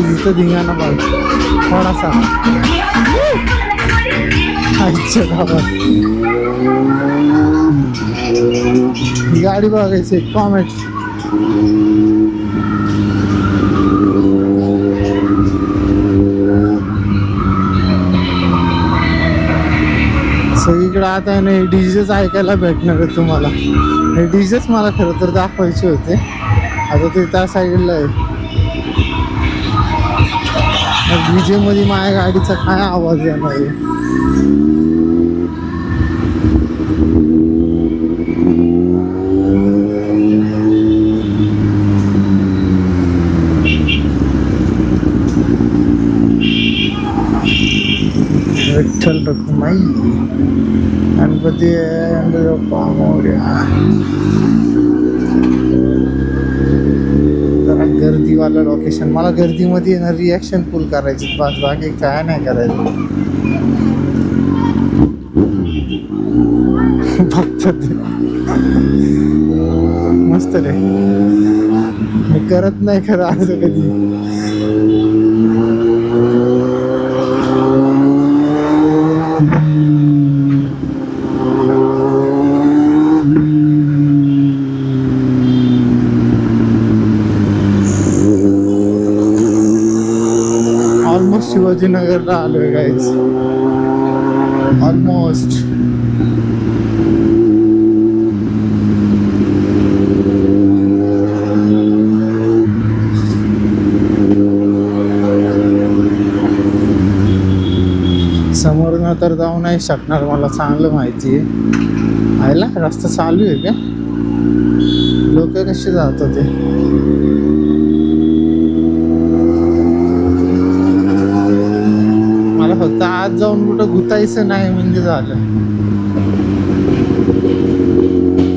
इथं धिंगाणा बघ थोडासा आईच्या गावात ही गाडी बघायची कॉमेट सगळीकडे आता नाही डीजेच ऐकायला भेटणार आहे तुम्हाला. हे डीजेच मला खरं तर दाखवायचे होते. आता ते त्या साईडला आहे. डीजे मध्ये माझ्या गाडीचा काय आवाज येणार आहे. विठ्ठल रखुमाई गणपती बाप्पा मोरया. जरा गर्दीवालं लोकेशन. मला गर्दीमध्ये ना रिॲक्शन फुल करायची बस, बाकी काय नाही करायचं. फक्त मस्त रे. मी करत नाही खरं असं कधी. ऑलमोस्ट शिवाजीनगरला आलोय गाईज. ऑलमोस्ट समोरनं तर जाऊ नाही शकणार, मला चांगलं माहिती आहे. आयला रस्ता चालू आहे का? लोक कसे जात होते? मला फक्त आज जाऊन कुठं गुतायचं नाही म्हणजे झालं.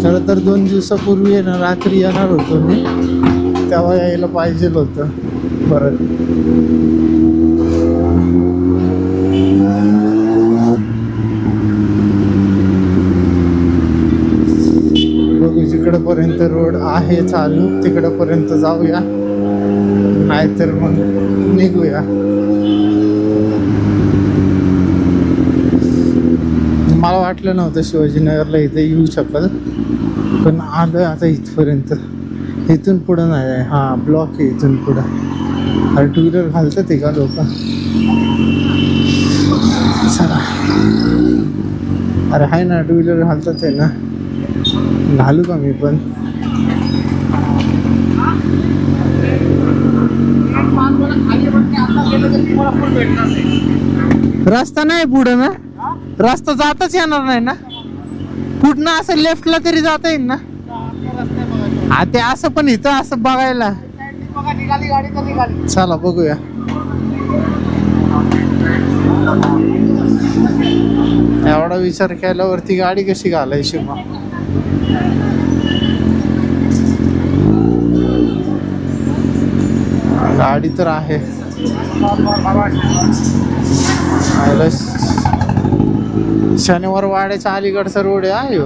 खरं तर 2 दिवसापूर्वी ना रात्री येणार होतो मी, तेव्हा यायला पाहिजे होतं परत. जिकडपर्यंत रोड आहे चालू तिकडपर्यंत जाऊया, नाहीतर मग निघूया. मला वाटलं नव्हतं शिवाजीनगरला इथे येऊ शकल, पण आलोय आता इथपर्यंत. इथून पुढं नाही आहे. हा ब्लॉक आहे इथून पुढं. अरे 2 व्हीलर घालतात का लोक? चला. अरे आहे ना 2 व्हीलर घालतात आहे ना, घालू का मी पण? रस्ता नाही पुढं ना, रस्ता जाताच येणार नाही ना पुढनं. असं लेफ्टला तरी जाता येईल ना? हा ते असं पण इथं असं बघायला. चला बघूया. एवढा विचार केल्यावरती गाडी कशी घालायची मग? गाडी तर आहे. शनिवार वाड्याच्या अलीकडचा रोड आहे.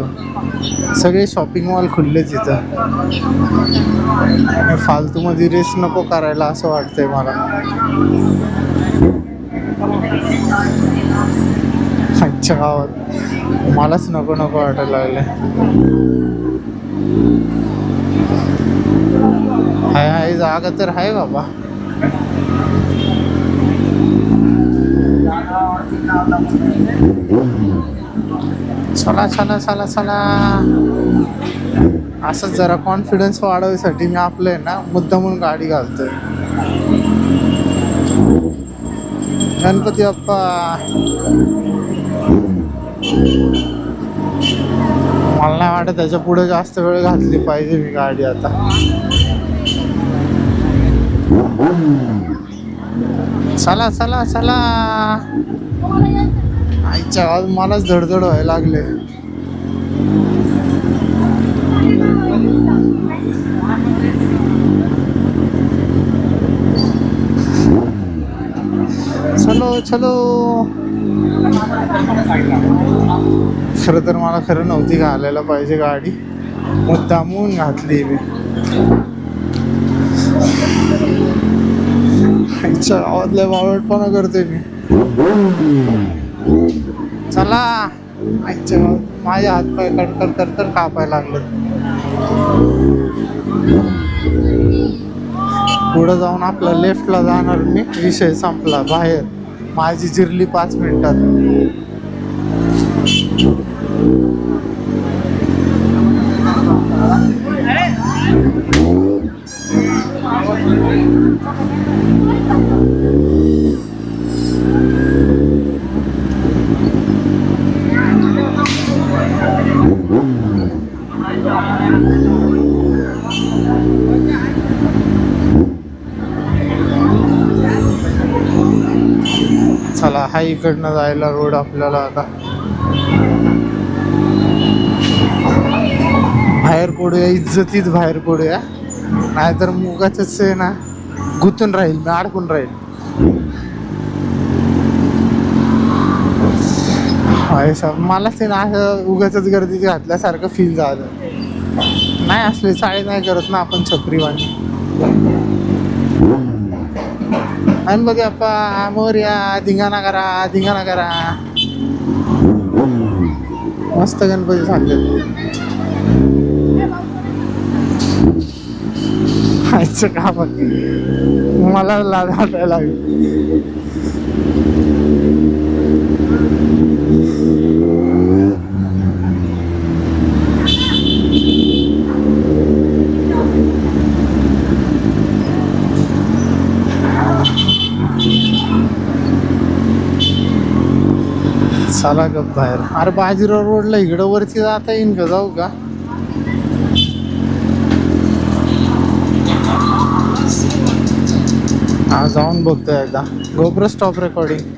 सगळे शॉपिंग मॉल खुलले तिथं. आणि फालतू मध्ये रेस नको करायला असं वाटतंय मला. आजच्या गावात मलाच नको नको वाटायला लागले. हाय जागा तर आहे बाबा. चला चला चला चला. असंच जरा कॉन्फिडन्स वाढवण्यासाठी मी आपलं आहे ना मुद्दामून गाडी घालतोय. गणपती बाप्पा. मला नाही वाटत त्याच्या पुढे जास्त वेळ घातली पाहिजे मी गाडी आता. चला चला चला. आईच्या आज मलाच धडधड व्हायला लागले. चलो चलो. खरं तर मला खरं नव्हती घालायला पाहिजे गाडी, मुद्दामून घातली मी. आईच्या गावातल्या बावळटपणा करते मी. चला आईच्या गावात माझे हातपाय कडकड कडकड कापायला लागले. पुढे जाऊन आपला लेफ्टला जाणार मी. विषय संपला. बाहेर माझी जिरली 5 मिनिटात. चला हा इकडनं जायला रोड आपल्याला आता. बाहेर पडूया, इज्जतीत बाहेर पडूया, नाहीतर मुगाच आहे ना गुंतून राहील मी, अडकून राहील. मला ते ना असं उगाच गर्दीत घातल्यासारखं फील झालं. नाही असले चाळी नाही करत ना आपण छपरीवाणी. आणि बघ आपा मोर्या धिंगाणा करा धिंगाणा करा. मस्त गणपती सांगते. खायचं का मला लाज वाटायला लागली. चला गप बाहेर. अरे बाजीराव रोडला इकडं वरती जाता येईन का? जाऊ का? हा जाऊन बघतोय एकदा. GoPro stop recording.